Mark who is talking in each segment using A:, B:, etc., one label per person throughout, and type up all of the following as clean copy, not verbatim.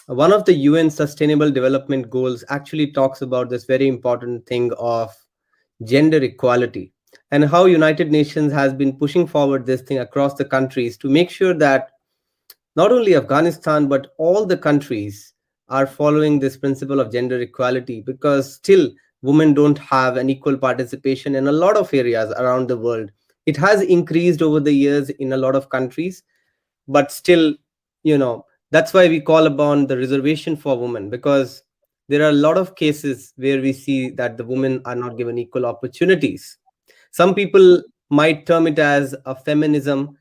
A: one of the UN Sustainable Development Goals actually talks about this very important thing of gender equality, and how United Nations has been pushing forward this thing across the countries to make sure that not only Afghanistan but all the countries are following this principle of gender equality, because still women don't have an equal participation in a lot of areas around the world. It has increased over the years in a lot of countries, but still, that's why we call upon the reservation for women, because there are a lot of cases where we see that the women are not given equal opportunities. Some people might term it as a feminism,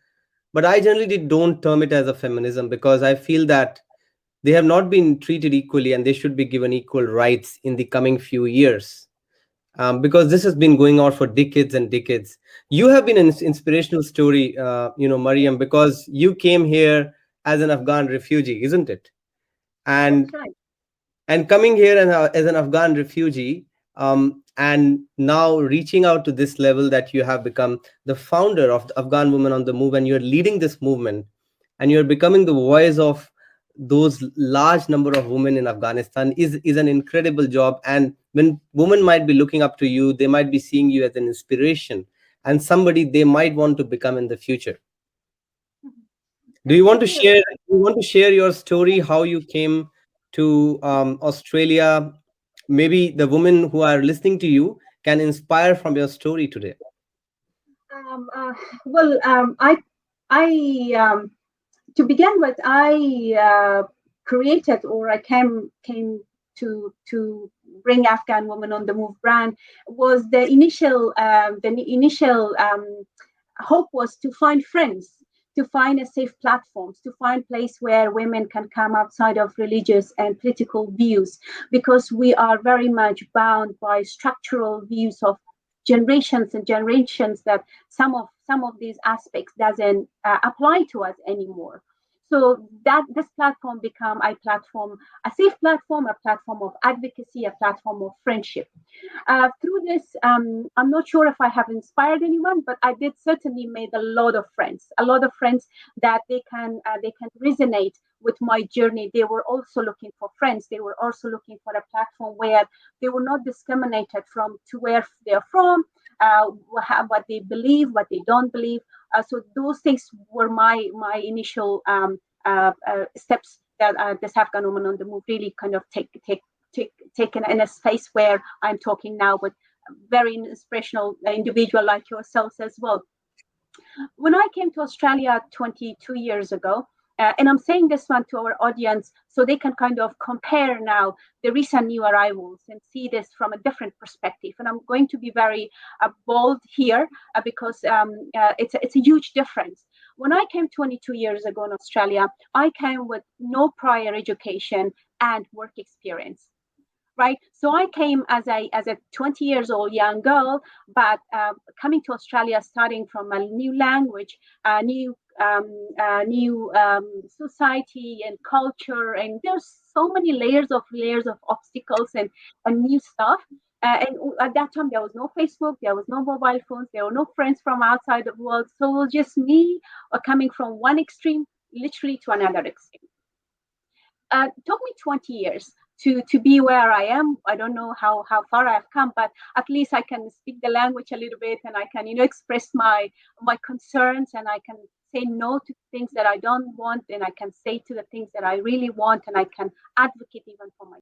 A: but I generally don't term it as a feminism, because I feel that they have not been treated equally and they should be given equal rights in the coming few years. Because this has been going on for decades and decades. You have been an inspirational story, Mariam, because you came here as an Afghan refugee, isn't it?
B: That's
A: And
B: right.
A: coming here as an Afghan refugee, and now reaching out to this level that you have become the founder of the Afghan Women on the Move, and you're leading this movement, and you're becoming the voice of those large number of women in Afghanistan is an incredible job. And when women might be looking up to you, they might be seeing you as an inspiration and somebody they might want to become in the future.
B: Mhm.
A: Do you want to
B: Thank you.
A: share? Do you want to share your story? How you came to Australia? Maybe the women who are listening to you can inspire from your story today.
B: Um, uh, well, I to begin with, I created, or I came to bring Afghan Women on the Move brand. Was the initial hope was to find friends, to find a safe platforms, to find place where women can come outside of religious and political views, because we are very much bound by structural views of generations and generations, that some of these aspects doesn't apply to us anymore. So that this platform become a safe platform, a platform of advocacy, a platform of friendship. Through this, I'm not sure if I have inspired anyone, but I did certainly made a lot of friends that they can resonate with my journey. They were also looking for friends. They were also looking for a platform where they were not discriminated from to where they're from, what they believe, what they don't believe. So those things were my initial steps that this Afghan Woman on the Move really kind of taken in a space where I'm talking now with very inspirational individual like yourselves as well. When I came to Australia 22 years ago, and I'm saying this one to our audience so they can kind of compare now the recent new arrivals and see this from a different perspective. And I'm going to be very bold here because it's a huge difference. When I came 22 years ago in Australia, I came with no prior education and work experience, right? So I came as a 20 years old young girl, but coming to Australia, starting from a new language, a new society and culture, and there's so many layers of obstacles and new stuff. And at that time, there was no Facebook, there was no mobile phones, there were no friends from outside the world. So it was just me coming from one extreme, literally to another extreme. It took me 20 years to be where I am. I don't know how far I've come, but at least I can speak the language a little bit, and I can express my concerns, and I can say no to things that I don't want, and I can say to the things that I really want, and I can advocate even for myself.